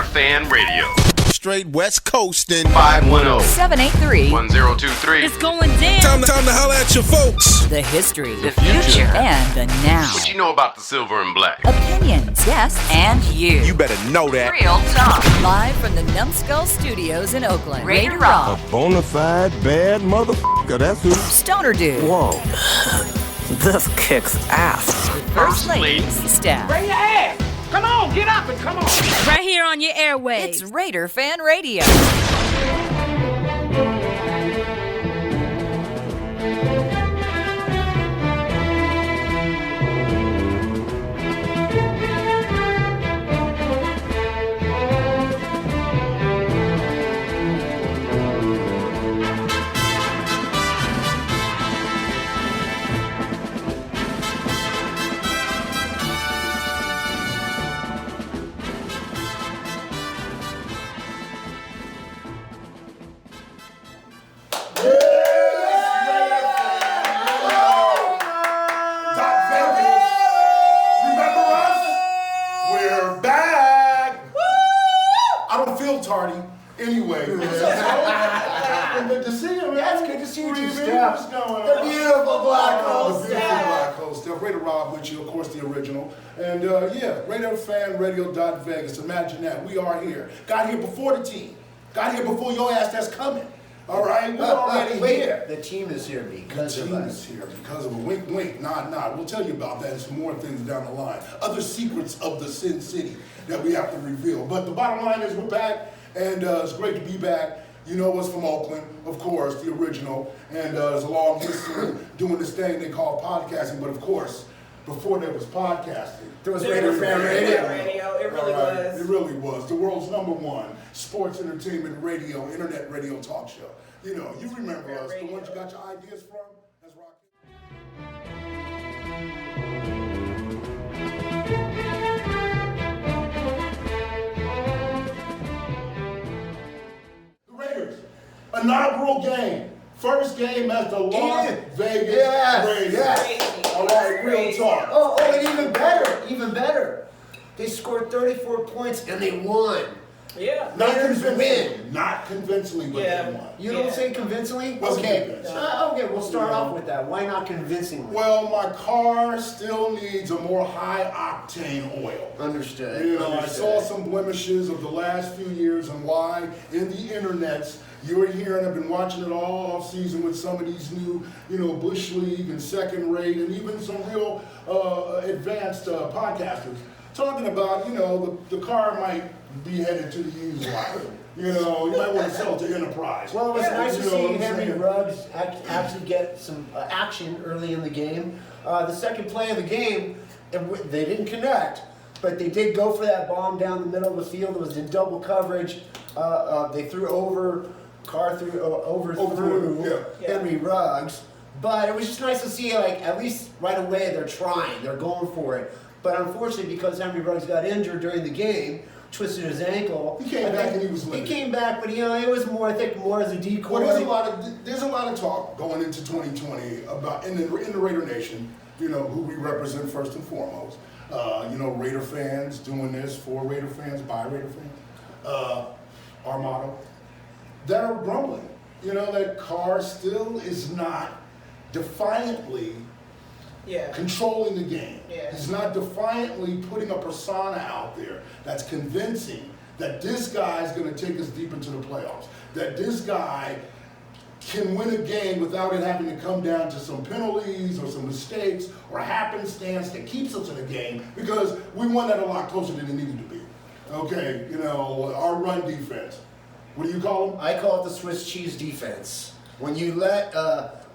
Fan Radio. Straight West Coastin'. 510-783-1023. It's going down. Time to holler at your folks. The history, the future, and the now. What you know about the silver and black? Opinions, guests, and you. You better know that. Real talk. Live from the Numbskull Studios in Oakland. Raider Rock. A bona fide bad motherfucker, that's who. StonerDude. Whoa. This kicks ass. First Lady, Stef. Bring your ass! Come on, get up and come on! Right here on your airwaves. It's Raider Fan Radio. Anyway, good to see you, man. That's good to see you, Stef. What's going on? The beautiful black hole, Stef. Raider Rob with you, of course, the original. And yeah, RaiderFanRadio.Vegas. Imagine that. We are here. Got here before the team. Got here before your ass that's coming. All right, we're already here. The team is here because of us. The team is here because of a wink, wink, nod, nod. We'll tell you about that and some more things down the line. Other secrets of the Sin City that we have to reveal. But the bottom line is we're back. And it's great to be back. You know us from Oakland, of course, the original. And there's a long history doing this thing they call podcasting. But of course, before there was podcasting, there was Raider Fan Radio. It really was. It really was. The world's #1 sports entertainment radio, internet radio talk show. You know, you remember us, the ones you got your ideas from. That's Rocky. Inaugural game. First game as the Las Vegas Raiders. Yes. All right, real talk. Oh, and even better. They scored 34 points and they won. Yeah. Not convincingly. Not convincingly, but they won. You don't say convincingly? Okay. Okay, we'll start off with that. Why not convincingly? Well, my car still needs a more high-octane oil. Understood. You know, I saw some blemishes of the last few years and why in the internets. You're hearing, I've been watching it all off season with some of these new, Bush League and second rate and even some real advanced podcasters talking about, the car might be headed to the used lot. You might want to sell it to Enterprise. Well, it was nice to see Henry Ruggs actually get some action early in the game. The second play of the game, they didn't connect, but they did go for that bomb down the middle of the field. It was in double coverage. They threw overthrew Henry Ruggs, but it was just nice to see, at least right away they're trying, they're going for it. But unfortunately, because Henry Ruggs got injured during the game, twisted his ankle. He came back and he was limited. He came back, but it was more, I think, more as a decoy. Well, there's a lot of talk going into 2020 about in the Raider Nation, who we represent first and foremost. Raider fans doing this for Raider fans, by Raider fans. Our motto. That are grumbling. That Carr still is not defiantly controlling the game. Yeah. He's not defiantly putting a persona out there that's convincing that this guy's going to take us deep into the playoffs. That this guy can win a game without it having to come down to some penalties or some mistakes or happenstance that keeps us in the game because we won that a lot closer than it needed to be. Okay, our run defense. What do you call them? I call it the Swiss cheese defense. When you let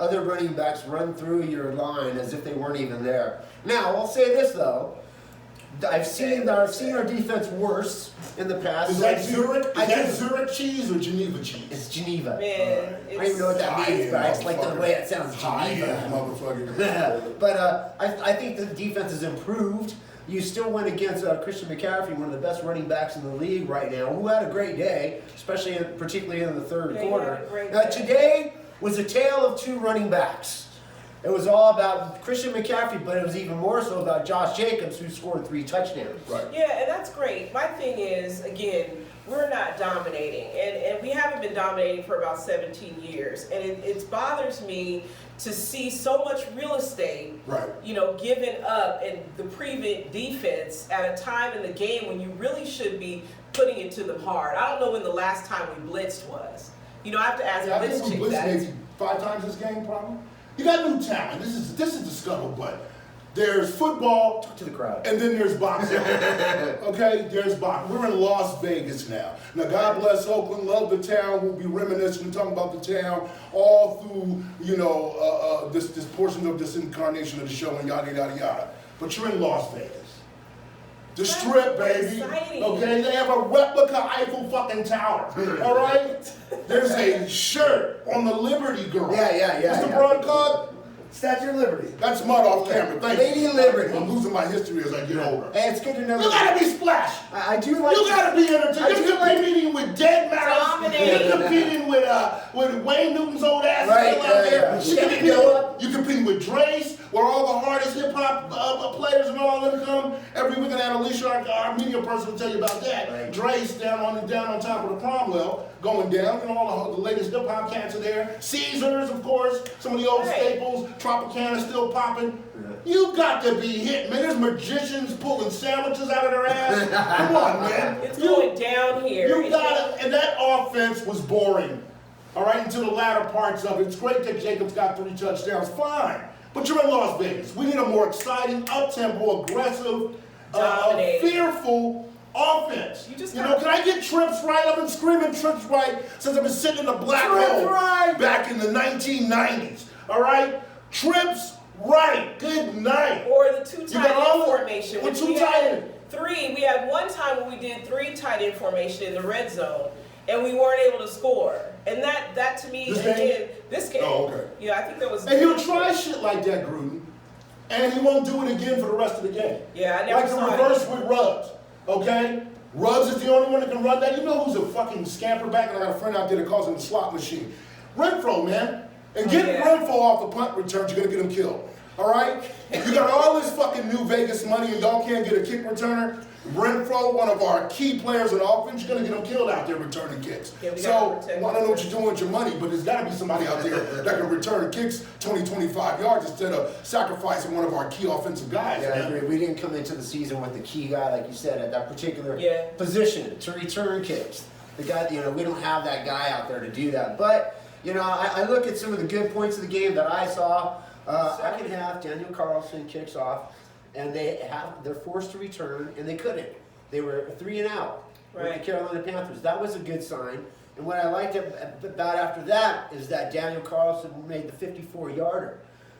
other running backs run through your line as if they weren't even there. Now, I'll say this though. I've seen our defense worse in the past. Is that Zurich? Is that Zurich cheese or Geneva cheese? It's Geneva. Man, I don't even know what that means, but I just like the way it sounds. Geneva. Motherfucker. But I think the defense has improved. You still went against Christian McCaffrey, one of the best running backs in the league right now, who had a great day, particularly in the third quarter. Today was a tale of two running backs. It was all about Christian McCaffrey, but it was even more so about Josh Jacobs, who scored 3 touchdowns. Right. Yeah, and that's great. My thing is, again, we're not dominating, and we haven't been dominating for about 17 years, and it bothers me to see so much real estate, Right. Given up and the prevent defense at a time in the game when you really should be putting it to them hard. I don't know when the last time we blitzed was. I have to ask I this think we chick blitzed that. maybe 5 times this game, probably. You got new talent. This is the scuttlebutt. There's football. Talk to the crowd. And then there's boxing. Okay, there's boxing. We're in Las Vegas now. Now, God bless Oakland. Love the town. We'll be reminiscing and talking about the town all through, this portion of this incarnation of the show and yada yada yada. But you're in Las Vegas. The Strip, baby. Exciting. Okay, they have a replica Eiffel fucking Tower. All right. There's a shirt on the Liberty Girl. Yeah. What's the broad called? Statue of Liberty. That's Mutt off camera. Thank Lady you. Liberty. I'm losing my history as I get older. Hey, it's good to know You gotta be splashed. I do like. You gotta be entertained. You're competing with Dead Mouse. Dominating. You're competing with Wayne Newton's old ass Right, still out there. yeah. You're competing with Drace, where all the hardest hip hop players and all of them come. Every week, and Alicia, our media person, will tell you about that. Right. Drace down on top of the Cromwell, going down. All the latest hip hop cats are there. Caesars, of course. Some of the old Right. staples. Tropicana still popping. You got to be hit, man. There's magicians pulling sandwiches out of their ass. Come on, man. It's going down here. You got it. And that offense was boring. All right, until the latter parts of it. It's great that Jacobs got 3 touchdowns. Fine. But you're in Las Vegas. We need a more exciting, up-tempo, aggressive, Dominating. fearful offense. You just can I get trips right? I've been screaming trips right since I've been sitting in the black hole back in the 1990s. All right? Trips right. Good night. Or the 2 You tight got all end the- formation. with Which 2 we tight had end. 3. We had one time when we did 3 tight end formation in the red zone, and we weren't able to score. And that to me, This game? again, this game. Oh, okay. Yeah, I think that was. And he'll try shit like that, Gruden, and he won't do it again for the rest of the game. Yeah, I never Like the saw reverse it. with Ruggs, okay? Ruggs is the only one that can run that. You know who's a fucking scamper back? And I got a friend out there that calls him the slot machine. Renfro, man. And get yeah. Renfro off the punt returns, you're gonna get him killed. All right? You got all this fucking new Vegas money and y'all can't get a kick returner. Renfro, one of our key players in offense, you're gonna get him killed out there returning kicks. Yeah, we So, gotta protect well, I don't know what you're doing with your money, but there's gotta be somebody out there that can return kicks 20, 25 yards instead of sacrificing one of our key offensive guys. Yeah, I man. agree. We didn't come into the season with the key guy, like you said, at that particular Yeah. position to return kicks. The guy, we don't have that guy out there to do that. But, I look at some of the good points of the game that I saw. Second half, Daniel Carlson kicks off, and they're forced to return, and they couldn't. They were 3 and out with Right. the Carolina Panthers. That was a good sign. And what I liked about after that is that Daniel Carlson made the 54-yarder.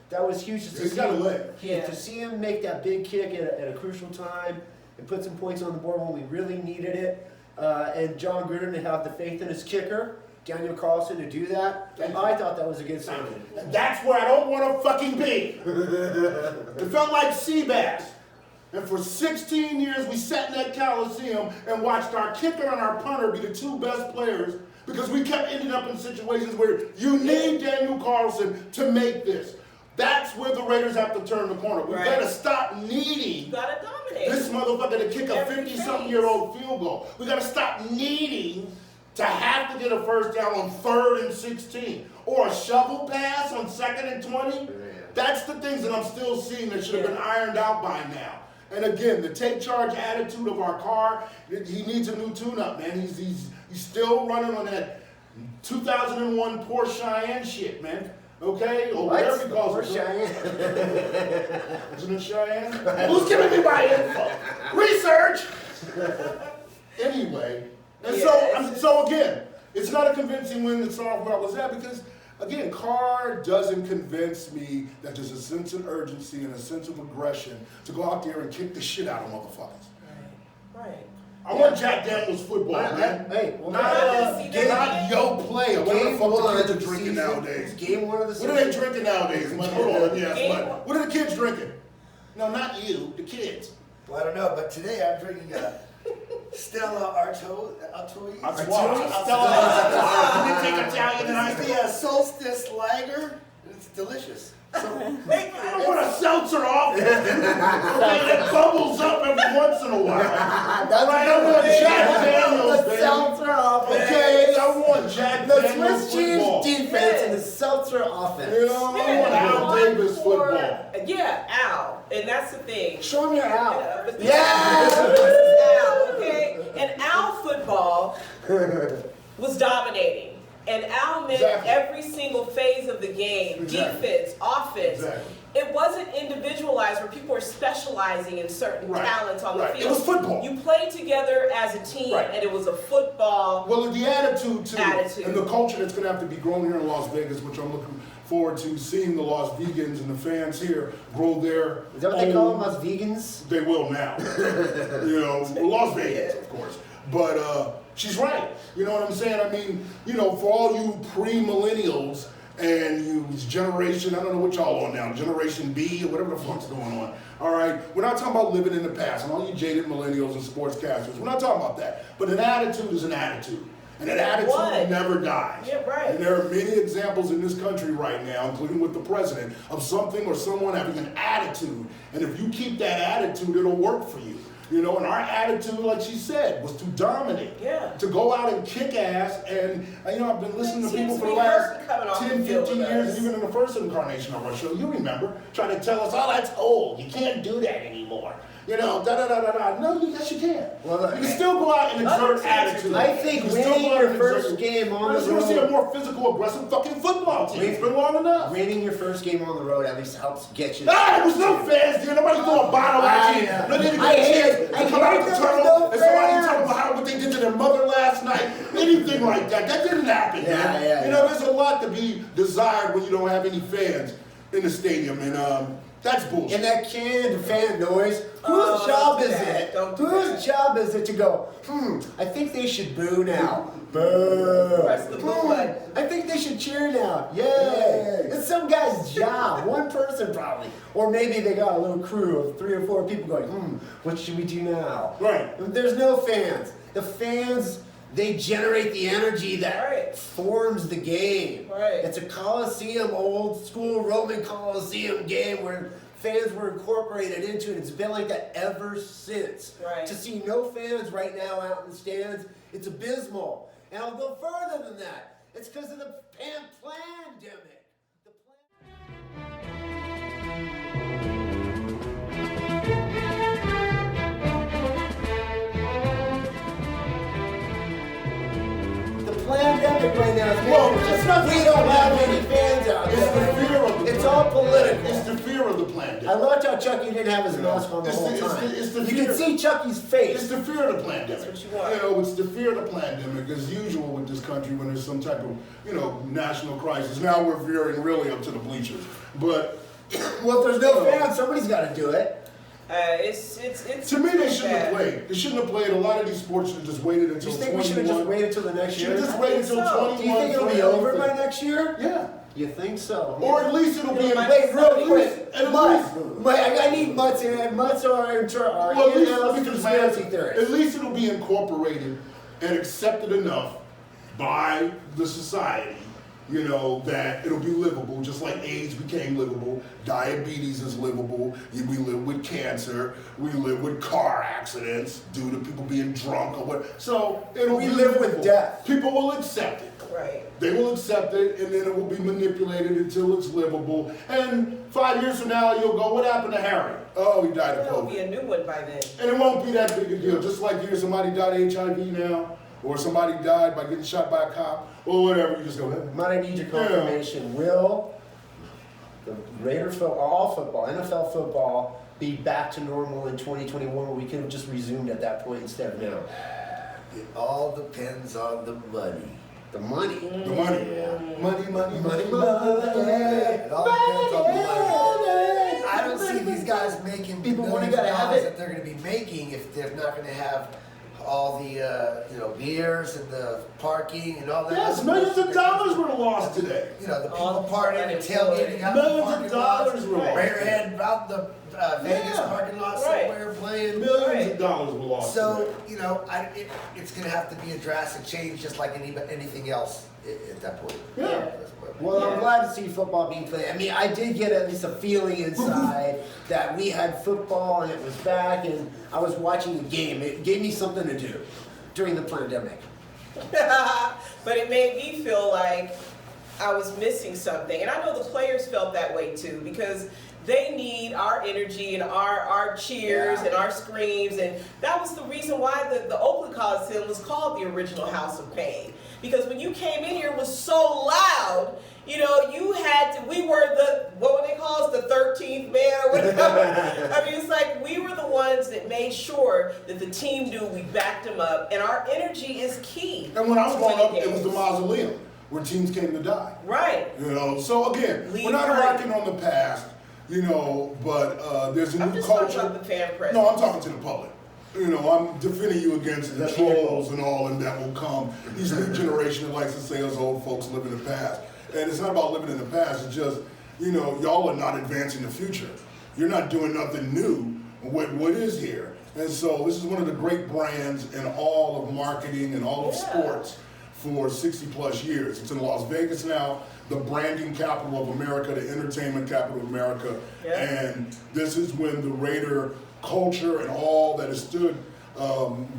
That was huge. He's got a leg. To see him make that big kick at a crucial time and put some points on the board when we really needed it, and John Gruden to have the faith in his kicker, Daniel Carlson to do that, I thought that was a good sign. That's where I don't want to fucking be. It felt like Seabass. And for 16 years, we sat in that Coliseum and watched our kicker and our punter be the 2 best players because we kept ending up in situations where you need Daniel Carlson to make this. That's where the Raiders have to turn the corner. We've got to stop needing You gotta dominate. this motherfucker to kick a Every 50-something-year-old field goal. We got to stop needing to have to get a first down on 3rd and 16 or a shovel pass on 2nd and 20. That's the things that I'm still seeing that should have been ironed out by now. And again, the take charge attitude of our car, he needs a new tune-up, man. He's still running on that 2001 Porsche Cheyenne shit, man. Okay? Or whatever he calls it. Cheyenne. Isn't it Cheyenne? Who's giving me my info? Research! Anyway, and so again, it's not a convincing win that Software was that because, again, Carr doesn't convince me that there's a sense of urgency and a sense of aggression to go out there and kick the shit out of motherfuckers. Right. I want Jack Daniels football, man. Hey, Not yo play or whatever the fuck the kids are drinking nowadays. Game 1 of the season. What are they drinking nowadays? Hold on, let me ask Game Mike. one. What are the kids drinking? No, not you, the kids. Well, I don't know, but today I'm drinking Stella Artois. That's why. Stella. You take Italian and This is the Solstice Lager. It's delicious. I don't want a seltzer off. Okay, that bubbles up every once in a while. That's right, I want Jack Daniels, the baby. seltzer offense. Okay, I want Jack The Daniels Swiss cheese football. defense and the seltzer offense. You know, I want Al Davis football. Yeah, Al, and that's the thing. Show me your Al. Yeah, this is Al, okay? And Al football was dominating. And Al meant every single phase of the game, defense, offense. Exactly. It wasn't individualized where people were specializing in certain talents on the field. It was football. You played together as a team, and it was a football. Well, the attitude too, and the culture that's going to have to be grown here in Las Vegas, which I'm looking forward to seeing the Las Vegans and the fans here grow their. Is that what they call them, Las Vegans? They will now. You know, Las Vegas, of course. But she's right. You know what I'm saying? I mean, you know, for all you pre-millennials and you generation, I don't know what y'all on now, Generation B or whatever the fuck's going on. All right, we're not talking about living in the past and all you jaded millennials and sportscasters. We're not talking about that. But an attitude is an attitude. And that attitude never dies. Yeah, right. And there are many examples in this country right now, including with the president, of something or someone having an attitude. And if you keep that attitude, it'll work for you. You know, and our attitude, like she said, was to dominate. Yeah. To go out and kick ass. And, you know, I've been listening to people for the last 10, 15 years, even in the first incarnation of our show. You remember, trying to tell us, oh, that's old. You can't do that anymore. You know, da-da-da-da-da. No, yes, you can. Well, you can still go out and exert attitude. I think winning your first game on the road. You're going to see a more physical, aggressive fucking football team. It's been long enough. Winning your first game on the road at least helps get you. There was no fans there. Nobody threw a bottle at you. No, they didn't get a chance to come out the tunnel and somebody tell them what they did to their mother last night. Anything like that. That didn't happen, man. You know, there's a lot to be desired when you don't have any fans in the stadium. And that's bullshit. And that canned fan noise. Whose job is it? Whose job is it to go, I think they should boo now. Boo. Press the boo button. I think they should cheer now. Yay. It's some guy's job. One person probably. Or maybe they got a little crew of 3 or 4 people going, what should we do now? Right. There's no fans. The fans, they generate the energy that forms the game. Right. It's a Coliseum, old school Roman Coliseum game where fans were incorporated into it. It's been like that ever since. Right. To see no fans right now out in the stands, it's abysmal. And I'll go further than that. It's because of the pandemic. Pandemic right now is we don't have any fans out there. It's the fear of the It's all political. It's the fear of the pandemic. I loved how Chucky didn't have his mask on the whole time. You can see Chucky's face. It's the fear of the pandemic. That's what you want. You know, it's the fear of the pandemic, as usual with this country when there's some type of, you know, national crisis. Now we're veering really up to the bleachers. But, well, if there's no fans, somebody's got to do it. It's to me, they shouldn't have played. They shouldn't have played. A lot of these sports should have just waited until 21. You think we should have just waited until the next year? Should have just waited until 21. Do you think it'll be over by next year? Yeah. You think so? Or at least it'll be in wait, real quick. I need Mutt's here. Mutt's are in-house conspiracy theories. At least it'll be incorporated and accepted enough by the society, you know, that it'll be livable, just like AIDS became livable, diabetes is livable, we live with cancer, we live with car accidents due to people being drunk or what. So it'll be live livable. with death. People will accept it. Right. They will accept it, and then it will be manipulated until it's livable. And 5 years from now, you'll go, what happened to Harry? Oh, he died of There'll COVID. be a new one by then. And it won't be that big a deal. Just like here, somebody died of HIV now, or somebody died by getting shot by a cop, or whatever. You just go, Mutt, I need your confirmation. Yeah. Will the Raider all football, NFL football, be back to normal in 2021, where we could have just resumed at that point instead of now? It all depends on the money. The money. The money. Yeah. Money. It all depends on the money. I don't see these guys making People millions gotta of have dollars it. that they're going to be making if they're not going to have all the beers and the parking and all that. Yes, millions of dollars were lost today. You know, the people partying and tailgating out. Millions of dollars were lost. Raiderhead out the Vegas parking lot somewhere playing. Millions of dollars were lost. So, you know, it's going to have to be a drastic change just like anything else at that point. Yeah. Well, I'm glad to see football being played. I mean, I did get at least a feeling inside that we had football and it was back, and I was watching the game. It gave me something to do during the pandemic. But it made me feel like I was missing something. And I know the players felt that way too, because they need our energy and our cheers and our screams. And that was the reason why the Oakland Coliseum was called the original House of Pain. Because when you came in here, it was so loud. You know, we were what would they call us, the 13th man or whatever. I mean, it's like we were the ones that made sure that the team knew we backed them up, and our energy is key. And when I was growing up, it was the mausoleum where teams came to die. Right. You know, so again, we're not rocking on the past, you know, but there's a new I'm just culture. talking about the fan presence. No, I'm talking to the public. You know, I'm defending you against the trolls and all, and that will come. These new generation that likes to say us old folks live in the past. And it's not about living in the past, it's just, you know, y'all are not advancing the future. You're not doing nothing new with what is here. And so this is one of the great brands in all of marketing and all of sports for 60 plus years. It's in Las Vegas now, the branding capital of America, the entertainment capital of America. And this is when the Raider culture and all that has stood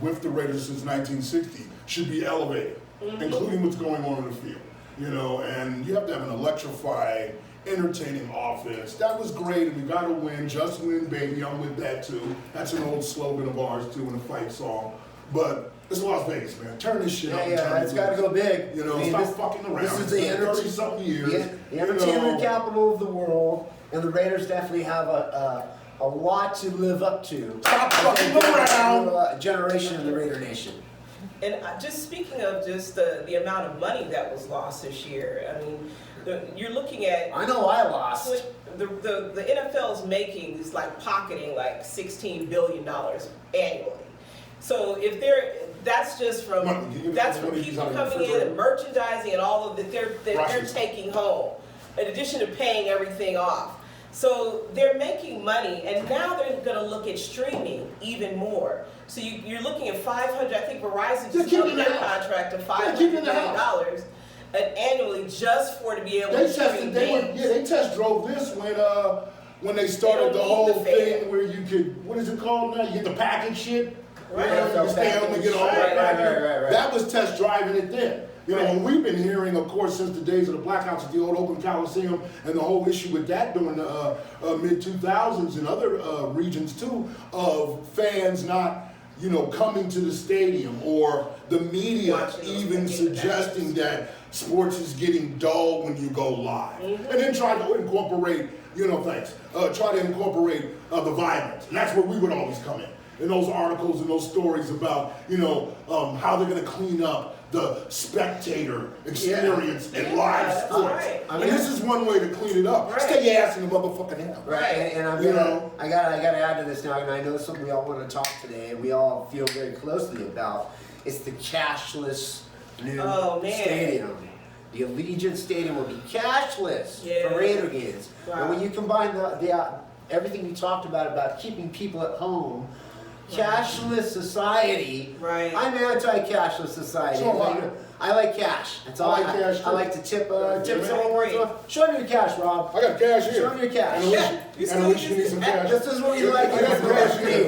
with the Raiders since 1960 should be elevated, including what's going on in the field. You know, and you have to have an electrifying, entertaining offense. That was great, and we got to win. Just win, baby. I'm with that too. That's an old slogan of ours too in a fight song. But it's Las Vegas, man. Turn this shit up. Yeah, it's got to go big. You know, stop fucking around. This is the 30-something years. The entertainment capital of the world, and the Raiders definitely have a lot to live up to. Stop fucking around. A generation in the Raider Nation. And just speaking of just the amount of money that was lost this year, I mean, you're looking at. I know I lost. The NFL is making is like pocketing like $16 billion annually. So if that's just from people coming in and merchandising and all of that they're taking home, in addition to paying everything off. So they're making money, and now they're going to look at streaming even more. So you're looking at 500. I think Verizon just gave their contract of $500 million annually just to be able to stream games. They test drove this when they started the whole thing where you could, what is it called now? You get the package shit. Right. You stay home and get all right. That was test driving it then. You know, when we've been hearing, of course, since the days of the blackouts at the old Oakland Coliseum and the whole issue with that during the mid-2000s and other regions too, of fans not, you know, coming to the stadium, or the media even suggesting that sports is getting dull when you go live. And then try to incorporate, you know, try to incorporate the violence. And that's where we would always come in those articles and those stories about, you know, how they're going to clean up the spectator experience in live sports. Right. I mean, and this is one way to clean it up. Right. Stay your ass in the motherfucking house. Right, and I gotta add to this now, and I know it's something we all want to talk today, and we all feel very closely about. It's the cashless new stadium. The Allegiant Stadium will be cashless for Raider games. Wow. And when you combine the everything we talked about keeping people at home, cashless society. Right. I'm anti-cashless society. So I like cash. That's all. I like to tip someone once in a while. Show me your cash, Rob. I got cash here. Show me your cash. And Alicia needs some cash. This is what you like. I got cash here.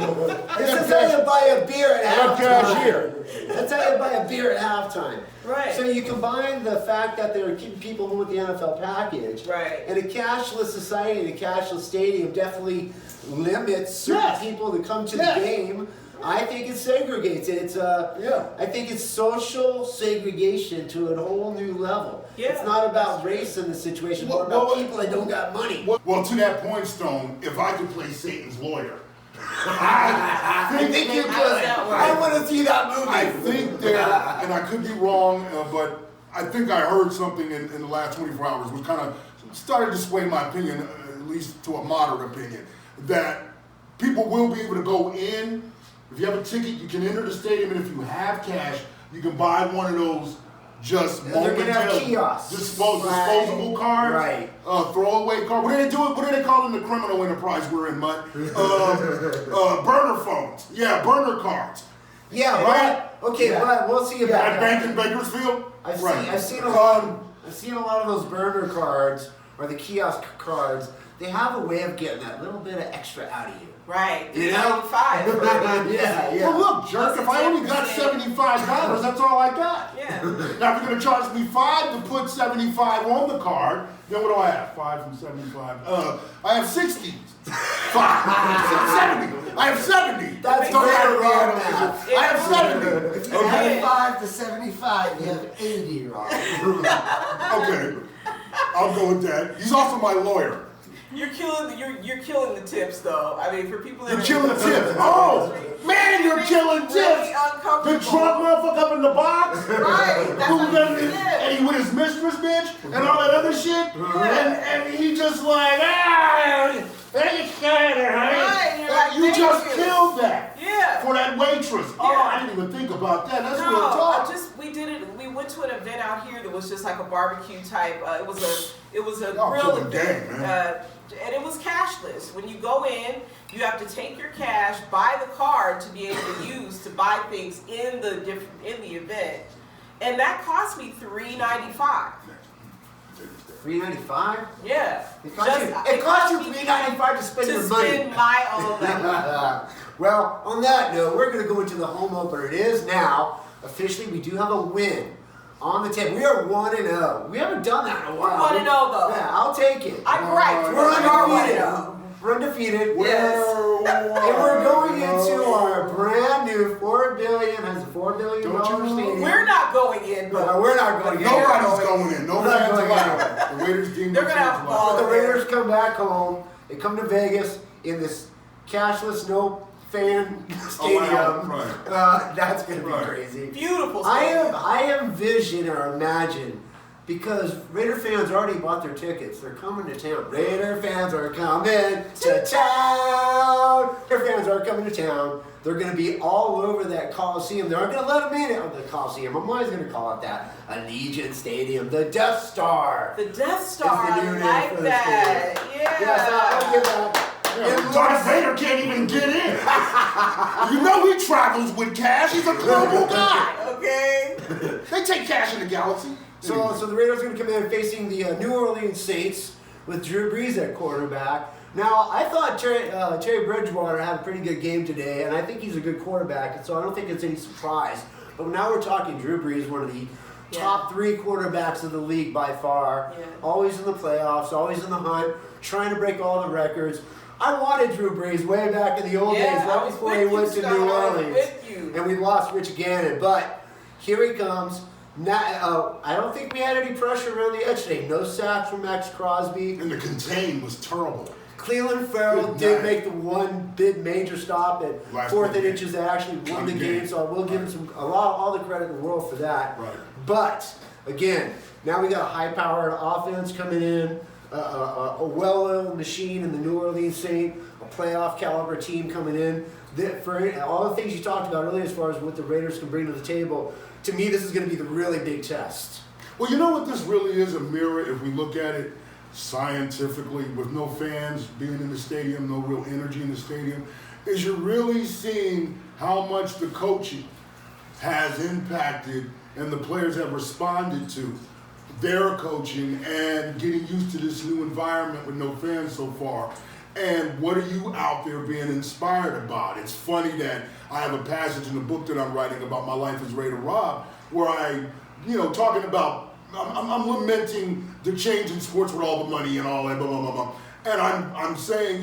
This is how you buy a beer at halftime. I got cash here. That's how you buy a beer at halftime. Right. So you combine the fact that they're keeping people home with the NFL package, and a cashless society, and a cashless stadium definitely limits certain people to come to the game. I think it segregates it. I think it's social segregation to a whole new level. It's not about race in the situation, but about people that don't got money. Well, to that point, Stone, if I could play Satan's lawyer, I think you could. I want to see that movie. I think that, and I could be wrong, but I think I heard something in the last 24 hours which kind of started to sway my opinion, at least to a moderate opinion, that people will be able to go in. If you have a ticket, you can enter the stadium, and if you have cash, you can buy one of those just They're gonna have momentarily kiosks. disposable cards, Right. throwaway cards. What do they do? What do they call in the criminal enterprise we're in, Mutt? Burner phones. Yeah, burner cards. Yeah, Right? Okay, but we'll see about At that. Bank in Bakersfield. I've seen a lot of those burner cards or the kiosk cards. They have a way of getting that little bit of extra out of you. Right. You know? $3.95. Yeah. Well, look, jerk. If I only got $75, that's all I got. Yeah. Now, if you're gonna charge me $5 to put 75 on the card, then what do I have? 5 from 75. I have 60. 5. 70. I have 70. That's Don't very add it wrong up. math. I have 70. If you have 5 to 75, you have 80 wrong. Okay, I'll go with that. He's also my lawyer. You're killing the tips though. I mean, for people that You're killing tips. Oh, man, you're killing really tips. uncomfortable. The drunk motherfucker up in the box. Right. That's Who what done he it? did. And he with his mistress, bitch, and all that other shit. And he just like, thanks, Right, you're like, you thank just you. killed that. Yeah. For that waitress. Oh, I didn't even think about that. That's real talk. we did it. We went to an event out here that was just like a barbecue type. It was a Y'all grill killing event, game, man. and it was cashless. When you go in, you have to take your cash, buy the card to be able to use to buy things in the event, and that cost me $3.95. $3.95? Yeah. It cost you $3.95 to spend your money. To spend my own money. Well, on that note, we're going to go into the home opener. It is now, officially, we do have a win on the table. We are 1-0. We haven't done that in a while. We're 1-0 though. Yeah, I'll take it. I'm right. We're undefeated. 1-0. We're undefeated. Yes. And we're going into our brand new $4 billion, has a $4 billion stadium. We're not going in, but No, we're not going in. Nobody's going in. No We're not fans going allowed. The Raiders deemed They're gonna have But the Raiders come back home. They come to Vegas in this cashless, no fan stadium. right. That's gonna be Right. crazy. beautiful. I envision or imagine, because Raider fans already bought their tickets. They're coming to town. Raider fans are coming to town. Raider fans are coming to town. They're going to be all over that Coliseum. They aren't going to let them in on the Coliseum. I'm always going to call it that. Allegiant Stadium, the Death Star. The Death Star. Is the new name I for like the that. stadium. Yeah. Yes, I'll give that. Yeah, Darth Vader can't even get in. You know he travels with cash. He's a global guy. Okay. They take cash in the galaxy. So the Raiders are going to come in facing the New Orleans Saints with Drew Brees at quarterback. Now, I thought Terry Bridgewater had a pretty good game today, and I think he's a good quarterback, and so I don't think it's any surprise. But now we're talking Drew Brees, one of the top 3 quarterbacks of the league by far, always in the playoffs, always in the hunt, trying to break all the records. I wanted Drew Brees way back in the old days, right before he went to New Orleans, and we lost Rich Gannon. But here he comes. Now, I don't think we had any pressure around the edge today. No sacks from Max Crosby. And the contain was terrible. Cleveland Farrell Good did night. make the one big major stop at Last 4th and game. inches that actually won the game. So I will give him all the credit in the world for that. Right. But again, now we got a high-powered offense coming in, a well-oiled machine in the New Orleans Saints, a playoff caliber team coming in. For all the things you talked about earlier, as far as what the Raiders can bring to the table, to me, this is going to be the really big test. Well, you know what this really is, a mirror, if we look at it scientifically, with no fans being in the stadium, no real energy in the stadium, is you're really seeing how much the coaching has impacted and the players have responded to their coaching and getting used to this new environment with no fans so far. And what are you out there being inspired about? It's funny that I have a passage in the book that I'm writing about my life as Raider Rob, where I, talking about, I'm lamenting the change in sports with all the money and all that, blah, blah, blah, blah. And I'm saying,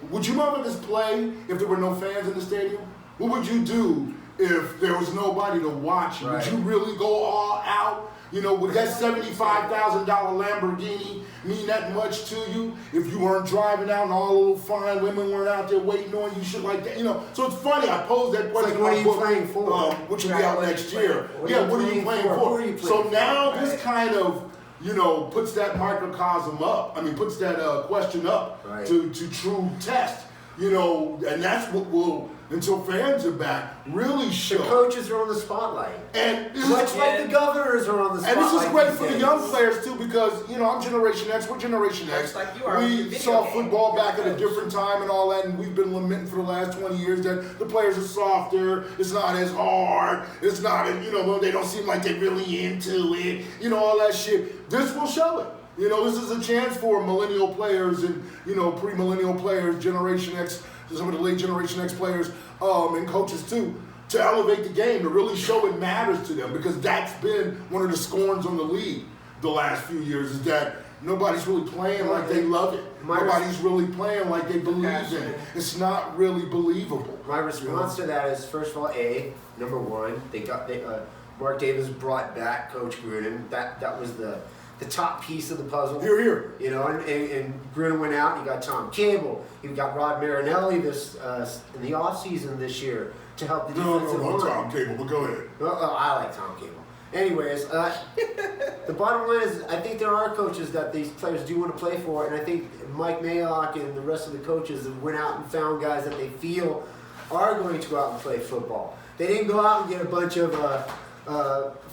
would you remember this play if there were no fans in the stadium? What would you do if there was nobody to watch you? Right. Would you really go all out? Would that $75,000 Lamborghini mean that much to you if you weren't driving out and all the little fine women weren't out there waiting on you, shit like that? So it's funny, I posed that question. It's like, what are you playing for? Which will be out next year. What are you playing for? Who are you playing So now for? this kind of, puts that microcosm up. Puts that question up Right. to true test. And that's what will, until fans are back, really show. The coaches are on the spotlight. And much like the governors are on the spotlight. And this is great for the young players too, because I'm Generation X. We're Generation X. Like you are we saw football back at a different time and all that, and we've been lamenting for the last 20 years that the players are softer. It's not as hard. It's not, they don't seem like they're really into it. All that shit. This will show it. This is a chance for millennial players and pre-millennial players, Generation X, some of the late Generation X players, and coaches too, to elevate the game, to really show it matters to them, because that's been one of the scorns on the league the last few years, is that nobody's really playing like they love it. Nobody's really playing like they believe in it. It's not really believable. My response to that is, first of all, number one, Mark Davis brought back Coach Gruden. That was the top piece of the puzzle. Here. And Gruden went out and you got Tom Cable. You got Rod Marinelli in the offseason this year to help the defensive line. No, Tom Cable, but go ahead. I like Tom Cable. Anyways, the bottom line is, I think there are coaches that these players do want to play for, and I think Mike Mayock and the rest of the coaches have went out and found guys that they feel are going to go out and play football. They didn't go out and get a bunch of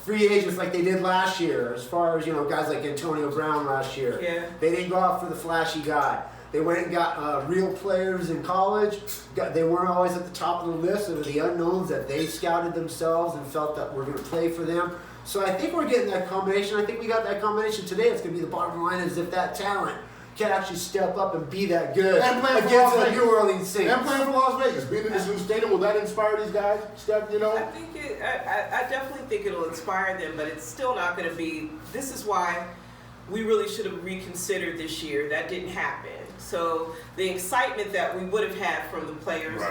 free agents like they did last year, as far as guys like Antonio Brown last year. Yeah. They didn't go out for the flashy guy. They went and got real players in college. They weren't always at the top of the list. It were the unknowns that they scouted themselves and felt that were going to play for them. So I think we're getting that combination. I think we got that combination today. It's going to be the bottom line, is if that talent can actually step up and be that good and playing against for the New Orleans Saints. And playing for Las Vegas. Being in this new stadium, will that inspire these guys, Stef, I think I definitely think it'll inspire them, but it's still not going to be. This is why we really should have reconsidered this year. That didn't happen. So the excitement that we would have had from the players,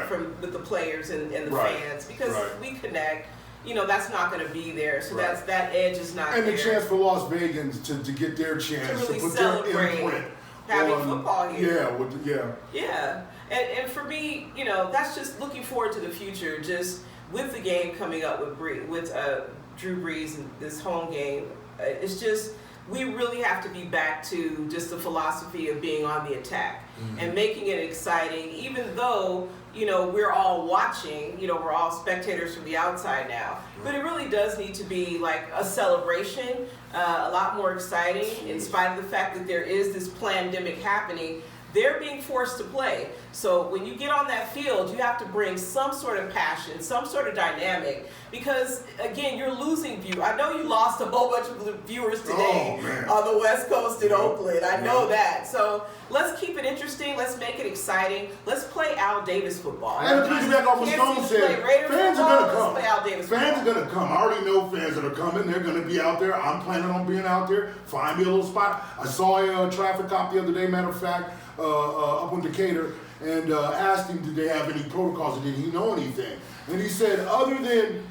with the players and the fans, because we connect, that's not going to be there. So that edge is not there. And the chance for Las Vegans to get their chance to really put celebrate their imprint having football here. Yeah. And for me, that's just looking forward to the future. Just with the game coming up with Drew Brees and this home game, it's just, we really have to be back to just the philosophy of being on the attack and making it exciting, even though, we're all watching, we're all spectators from the outside now. But it really does need to be like a celebration, a lot more exciting, in spite of the fact that there is this pandemic happening. They're being forced to play. So when you get on that field, you have to bring some sort of passion, some sort of dynamic, because again, you're losing view. I know you lost a whole bunch of viewers today on the West Coast in Oakland. I know that. So let's keep it interesting. Let's make it exciting. Let's play Al Davis football. And to piggyback off what Stone said, fans are going to come. Let's play Al Davis fans football. are going to come. I already know fans that are coming. They're going to be out there. I'm planning on being out there. Find me a little spot. I saw a traffic cop the other day, matter of fact, up in Decatur, and asked him, did they have any protocols, or did he know anything? And he said, other than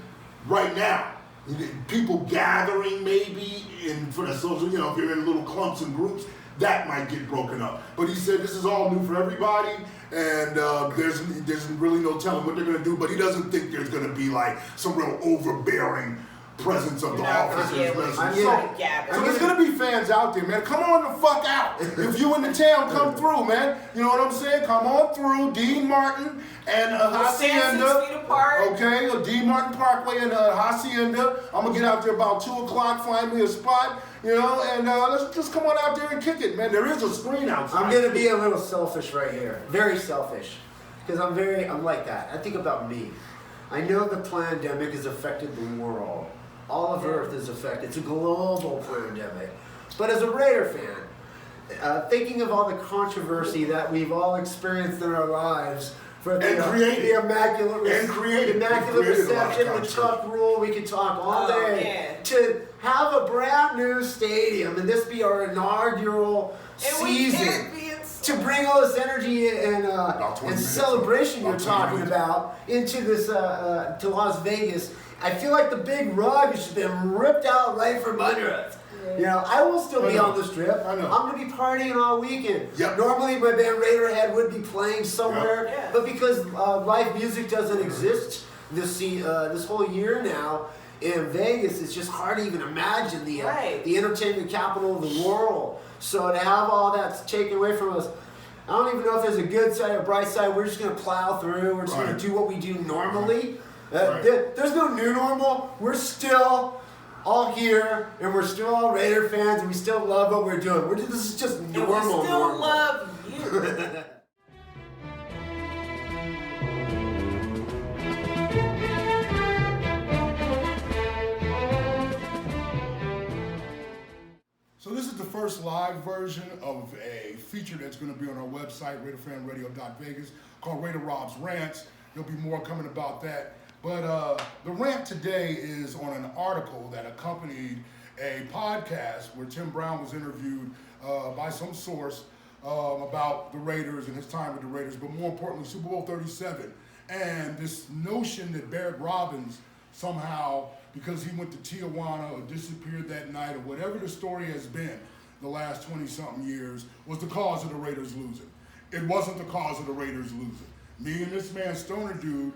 right now, people gathering maybe for the social, if you're in little clumps and groups, that might get broken up. But he said this is all new for everybody, and there's really no telling what they're going to do, but he doesn't think there's going to be like some real overbearing presence of the officers. So there's going to be fans out there, man. Come on the fuck out. If you in the town, come through, man. You know what I'm saying? Come on through. Dean Martin and Hacienda. Okay, Dean Martin Parkway and Hacienda. I'm going to get out there about 2 o'clock, find me a spot, and let's just come on out there and kick it, man. There is a screen outside. I'm going to be a little selfish right here. Very selfish. Because I'm like that. I think about me. I know the pandemic has affected the world. All of Earth is affected. It's a global pandemic. But as a Raider fan, thinking of all the controversy that we've all experienced in our lives, for the immaculate reception, the tough rule, we could talk all day, to have a brand new stadium and this be our inaugural season, to bring all this energy and celebration you're talking about into this to Las Vegas. I feel like the big rug has been ripped out right from under us. I will still be on the strip. I'm going to be partying all weekend. Normally my band Raiderhead would be playing somewhere, but because live music doesn't exist this whole year now in Vegas, it's just hard to even imagine the entertainment capital of the world. So to have all that taken away from us, I don't even know if there's a good side or bright side. We're just going to plow through. We're just going to do what we do normally. There's no new normal. We're still all here, and we're still all Raider fans, and we still love what we're doing. This is just normal. And we still normal. love you. So this is the first live version of a feature that's going to be on our website, RaiderFanRadio.Vegas, called Raider Rob's Rants. There'll be more coming about that. But the rant today is on an article that accompanied a podcast where Tim Brown was interviewed by some source about the Raiders and his time with the Raiders, but more importantly, Super Bowl 37. And this notion that Barrett Robbins somehow, because he went to Tijuana or disappeared that night or whatever the story has been the last 20-something years, was the cause of the Raiders losing. It wasn't the cause of the Raiders losing. Me and this man, StonerDude,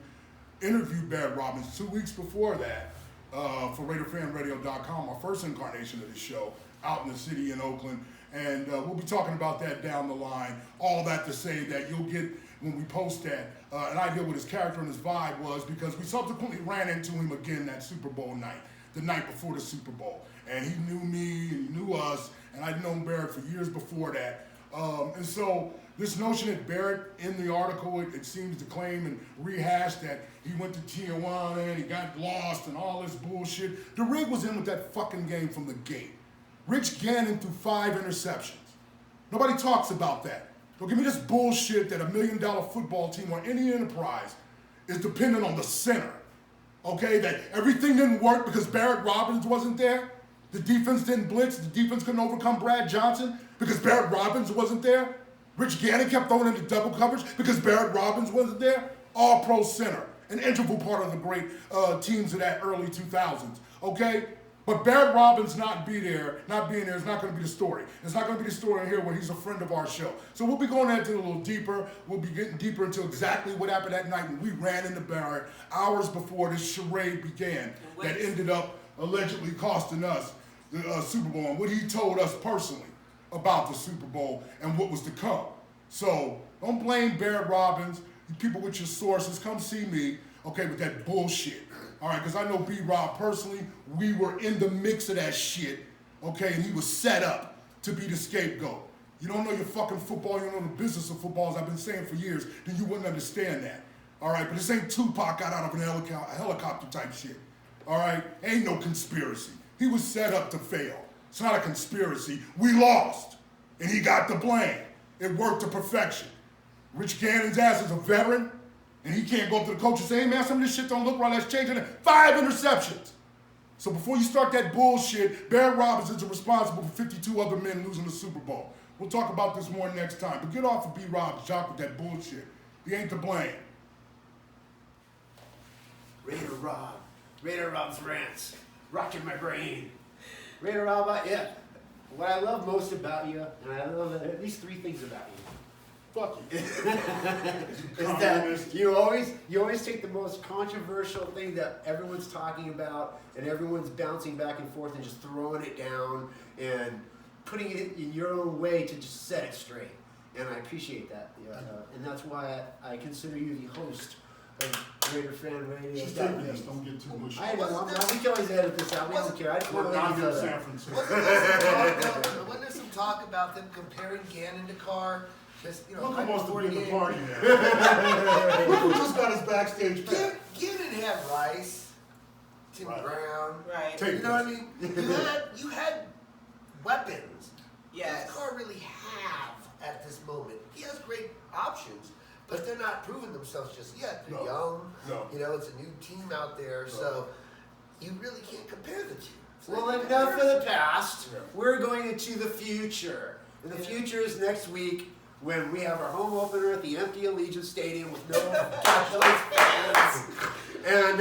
interviewed Barrett Robbins 2 weeks before that for RaiderFanRadio.com, our first incarnation of the show, out in the city in Oakland. And we'll be talking about that down the line. All that to say that you'll get, when we post that, an idea what his character and his vibe was, because we subsequently ran into him again that Super Bowl night, the night before the Super Bowl. And he knew me, and he knew us, and I'd known Barrett for years before that. And so this notion that Barrett, in the article, it seems to claim and rehash that he went to Tijuana and he got lost and all this bullshit. The rig was in with that fucking game from the gate. Rich Gannon threw 5 interceptions. Nobody talks about that. Don't give me this bullshit that $1 million football team or any enterprise is dependent on the center. Okay, that everything didn't work because Barrett Robbins wasn't there. The defense didn't blitz. The defense couldn't overcome Brad Johnson because Barrett Robbins wasn't there. Rich Gannon kept throwing into double coverage because Barrett Robbins wasn't there. All pro center, an integral part of the great teams of that early 2000s. Okay. But Barrett Robbins not being there is not going to be the story. It's not going to be the story in here where he's a friend of our show. So we'll be going into it a little deeper. We'll be getting deeper into exactly what happened that night when we ran into Barrett hours before this charade began that ended up allegedly costing us the Super Bowl, and what he told us personally about the Super Bowl and what was to come. So don't blame Barrett Robbins. You people with your sources, come see me, okay, with that bullshit. All right, because I know B-Rob personally. We were in the mix of that shit, okay, and he was set up to be the scapegoat. You don't know your fucking football, you don't know the business of football, as I've been saying for years, then you wouldn't understand that. All right, but this ain't Tupac got out of a helicopter type shit. All right, ain't no conspiracy. He was set up to fail. It's not a conspiracy. We lost, and he got the blame. It worked to perfection. Rich Gannon's ass is a veteran, and he can't go up to the coach and say, hey man, some of this shit don't look right, let's change it. 5 interceptions. So before you start that bullshit, Barrett Robbins is responsible for 52 other men losing the Super Bowl. We'll talk about this more next time, but get off of B-Rob's jock with that bullshit. He ain't to blame. Raider Rob's Rants, rocking my brain. Raider Rob, yeah. What I love most about you, and I love at least 3 things about you. Fuck you. Is that you always take the most controversial thing that everyone's talking about and everyone's bouncing back and forth and just throwing it down and putting it in your own way to just set it straight. And I appreciate that. Yeah, and that's why I consider you the host of Raider Fan Radio. Just take this, don't get too mushy. I know, we can always edit this out. We don't care. I just want to let you know San that. Francisco. Wasn't there some talk about them comparing Gannon to Carr? Look who wants to be in the party now. Look who just got his backstage pass. Gannon had Rice, Tim Brown. Right. You know what I mean? You had weapons. Yes. Does Carr really have at this moment? He has great options, but they're not proving themselves just yet. They're young. No. You know, it's a new team out there, so you really can't compare the two. Well, enough of the past. We're going into the future. And the future is next week when we have our home opener at the empty Allegiant Stadium with no fans. And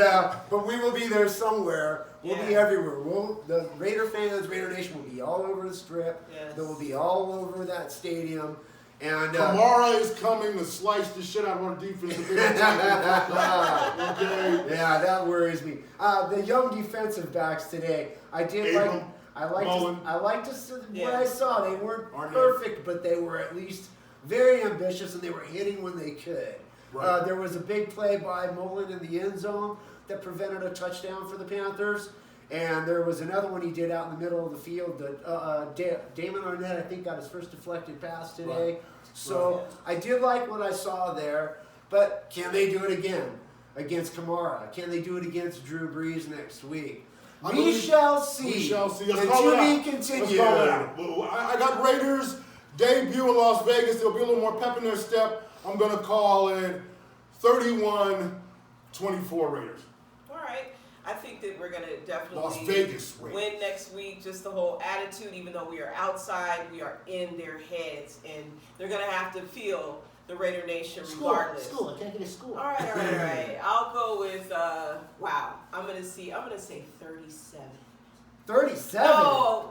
but we will be there somewhere. We'll be everywhere. The Raider fans, Raider Nation will be all over the strip. Yes. They will be all over that stadium. And Kamara is coming to slice the shit out of our defense. Okay. Yeah, that worries me. The young defensive backs today, I liked what I saw. They weren't perfect, but they were at least very ambitious, and they were hitting when they could. Right. There was a big play by Mullen in the end zone that prevented a touchdown for the Panthers. And there was another one he did out in the middle of the field that Damon Arnett, I think, got his first deflected pass today. Right. So I did like what I saw there, but can they do it again against Kamara? Can they do it against Drew Brees next week? We shall see. We shall see. And to be continued. I got Raiders debut in Las Vegas. There'll be a little more pep in their step. I'm going to call it 31-24 Raiders. All right. I think that we're going to definitely Las Vegas win next week. Just the whole attitude, even though we are outside, we are in their heads. And they're going to have to feel the Raider Nation regardless. School. I can't get a school. All right. I'll go with, wow. I'm going to say 37. 37? No.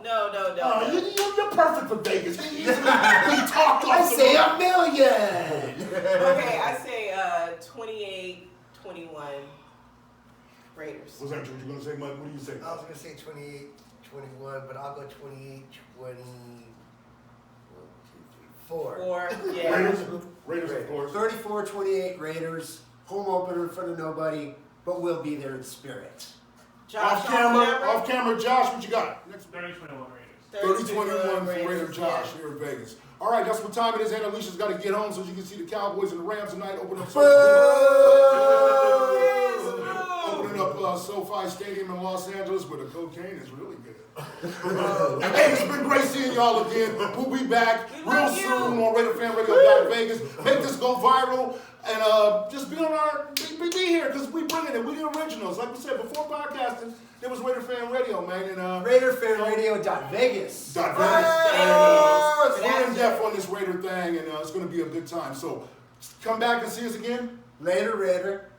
You're perfect for Vegas. We talked I say a million. Okay, I say 28-21 Raiders. What's that, what you going to say, Mike? What do you say? I was going to say 28-21, but I'll go 28-24. 4, yeah. Raiders, of course. 34-28 Raiders. Home opener in front of nobody, but we'll be there in spirit. Josh, off camera, Josh, what you got? Next 30-21 Raiders. 30-21 for Raider Josh here in Vegas. All right, that's what time it is. And Alicia's got to get home so you can see the Cowboys and the Rams tonight. Opening up SoFi Stadium in Los Angeles, where the cocaine is really good. Hey, it's been great seeing y'all again. We'll be back real soon on RaiderFanRadio.Vegas. Make this go viral. And just be here, because we bringing it. We the originals. Like we said, before podcasting, there was Raider Fan Radio, man. And RaiderFanRadio.Vegas. We're in depth on this Raider thing, and it's going to be a good time. So come back and see us again. Later, Raider.